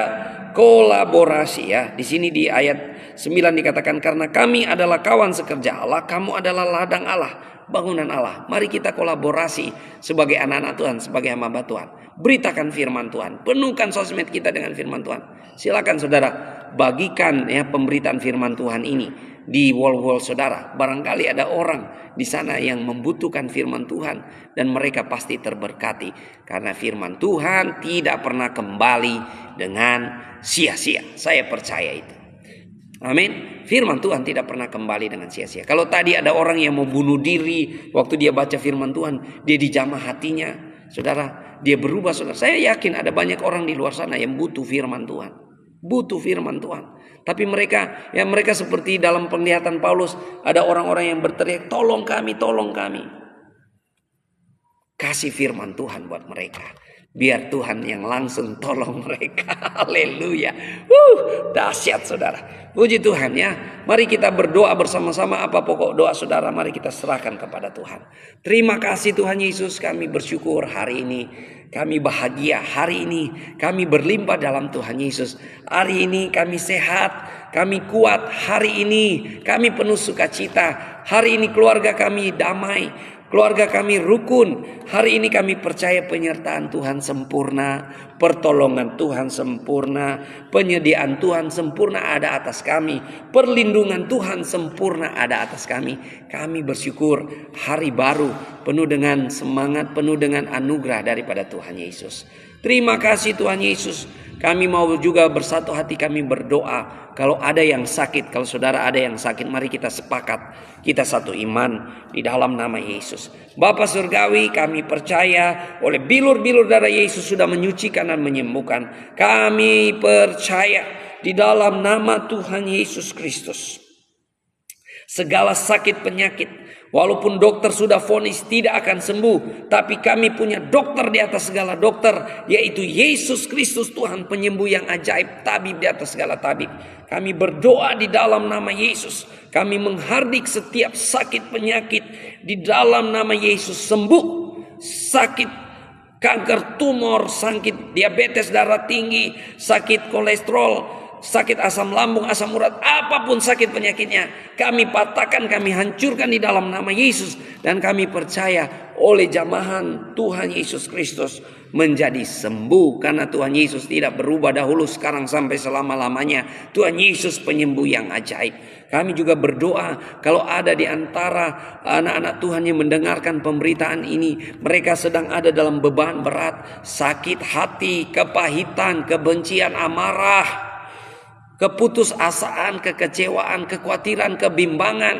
kolaborasi ya. Di sini di ayat 9 dikatakan, karena kami adalah kawan sekerja Allah, kamu adalah ladang Allah, bangunan Allah. Mari kita kolaborasi sebagai anak-anak Tuhan, sebagai hamba Tuhan. Beritakan firman Tuhan. Penuhkan sosmed kita dengan firman Tuhan. Silakan saudara, bagikan ya pemberitaan firman Tuhan ini di wall-wall saudara. Barangkali ada orang di sana yang membutuhkan firman Tuhan dan mereka pasti terberkati karena firman Tuhan tidak pernah kembali dengan sia-sia. Saya percaya itu. Amin. Firman Tuhan tidak pernah kembali dengan sia-sia. Kalau tadi ada orang yang mau bunuh diri waktu dia baca firman Tuhan, dia dijamah hatinya, saudara, dia berubah, saudara. Saya yakin ada banyak orang di luar sana yang butuh firman Tuhan. Butuh firman Tuhan. Tapi mereka seperti dalam penglihatan Paulus, ada orang-orang yang berteriak, tolong kami, tolong kami. Kasih firman Tuhan buat mereka. Biar Tuhan yang langsung tolong mereka. Haleluya. Dahsyat saudara. Puji Tuhan ya. Mari kita berdoa bersama-sama. Apa pokok doa saudara? Mari kita serahkan kepada Tuhan. Terima kasih Tuhan Yesus. Kami bersyukur hari ini. Kami bahagia hari ini. Kami berlimpah dalam Tuhan Yesus. Hari ini kami sehat. Kami kuat. Hari ini kami penuh sukacita. Hari ini keluarga kami damai. Keluarga kami rukun. Hari ini kami percaya penyertaan Tuhan sempurna. Pertolongan Tuhan sempurna. Penyediaan Tuhan sempurna ada atas kami. Perlindungan Tuhan sempurna ada atas kami. Kami bersyukur hari baru penuh dengan semangat, penuh dengan anugerah daripada Tuhan Yesus. Terima kasih Tuhan Yesus. Kami mau juga bersatu hati kami berdoa. Kalau ada yang sakit, kalau saudara ada yang sakit, mari kita sepakat. Kita satu iman di dalam nama Yesus. Bapa Surgawi, kami percaya oleh bilur-bilur darah Yesus sudah menyucikan dan menyembuhkan. Kami percaya di dalam nama Tuhan Yesus Kristus. Segala sakit penyakit, walaupun dokter sudah vonis tidak akan sembuh, tapi kami punya dokter di atas segala dokter, yaitu Yesus Kristus, Tuhan penyembuh yang ajaib, tabib di atas segala tabib. Kami berdoa di dalam nama Yesus. Kami menghardik setiap sakit penyakit di dalam nama Yesus sembuh. Sakit kanker, tumor, sakit diabetes darah tinggi, sakit kolesterol, sakit asam lambung, asam urat, apapun sakit penyakitnya, kami patahkan, kami hancurkan di dalam nama Yesus. Dan kami percaya oleh jamahan Tuhan Yesus Kristus menjadi sembuh. Karena Tuhan Yesus tidak berubah dahulu, sekarang sampai selama-lamanya. Tuhan Yesus penyembuh yang ajaib. Kami juga berdoa kalau ada di antara anak-anak Tuhan yang mendengarkan pemberitaan ini, mereka sedang ada dalam beban berat, sakit hati, kepahitan, kebencian, amarah, keputusasaan, kekecewaan, kekhawatiran, kebimbangan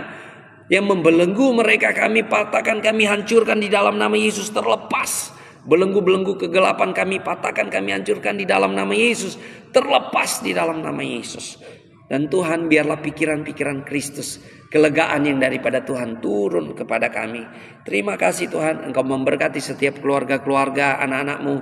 yang membelenggu mereka, kami patahkan, kami hancurkan di dalam nama Yesus. Terlepas belenggu-belenggu kegelapan, kami patahkan, kami hancurkan di dalam nama Yesus. Terlepas di dalam nama Yesus. Dan Tuhan, biarlah pikiran-pikiran Kristus, kelegaan yang daripada Tuhan turun kepada kami. Terima kasih Tuhan, Engkau memberkati setiap keluarga-keluarga anak-anak-Mu,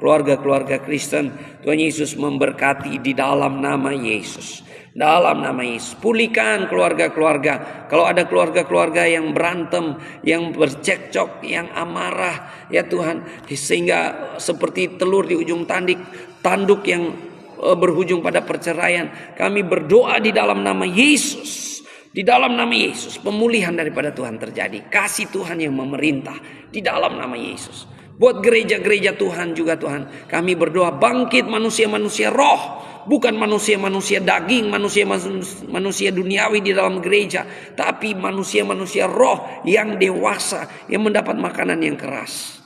keluarga-keluarga Kristen. Tuhan Yesus memberkati di dalam nama Yesus. Dalam nama Yesus, pulihkan keluarga-keluarga. Kalau ada keluarga-keluarga yang berantem, yang bercekcok, yang amarah, ya Tuhan, sehingga seperti telur di ujung tanduk yang berujung pada perceraian, kami berdoa di dalam nama Yesus. Di dalam nama Yesus, pemulihan daripada Tuhan terjadi. Kasih Tuhan yang memerintah di dalam nama Yesus. Buat gereja-gereja Tuhan juga Tuhan, kami berdoa bangkit manusia-manusia roh, bukan manusia-manusia daging, manusia duniawi di dalam gereja, tapi manusia-manusia roh yang dewasa, yang mendapat makanan yang keras.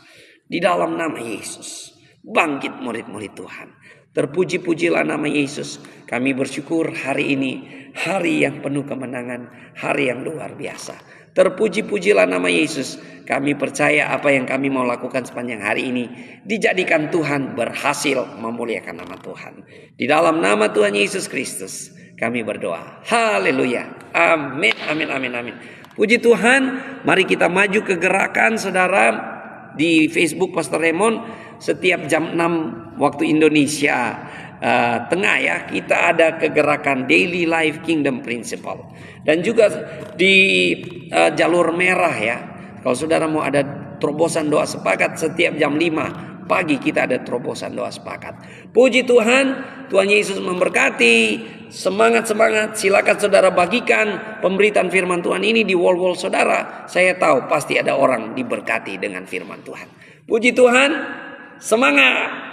Di dalam nama Yesus, bangkit murid-murid Tuhan. Terpuji-pujilah nama Yesus. Kami bersyukur hari ini, hari yang penuh kemenangan, hari yang luar biasa. Terpuji-pujilah nama Yesus. Kami percaya apa yang kami mau lakukan sepanjang hari ini dijadikan Tuhan berhasil memuliakan nama Tuhan. Di dalam nama Tuhan Yesus Kristus kami berdoa. Haleluya. Amin, amin, amin, amin. Puji Tuhan. Mari kita maju ke gerakan saudara di Facebook Pastor Raymond. Setiap jam 6 waktu Indonesia tengah ya, kita ada kegerakan Daily Life Kingdom Principle. Dan juga di jalur merah ya, kalau saudara mau ada terobosan doa sepakat, setiap jam 5 pagi kita ada terobosan doa sepakat. Puji Tuhan, Tuhan Yesus memberkati. Semangat-semangat, silakan saudara bagikan pemberitaan firman Tuhan ini di wall-wall saudara. Saya tahu pasti ada orang diberkati dengan firman Tuhan. Puji Tuhan, semangat.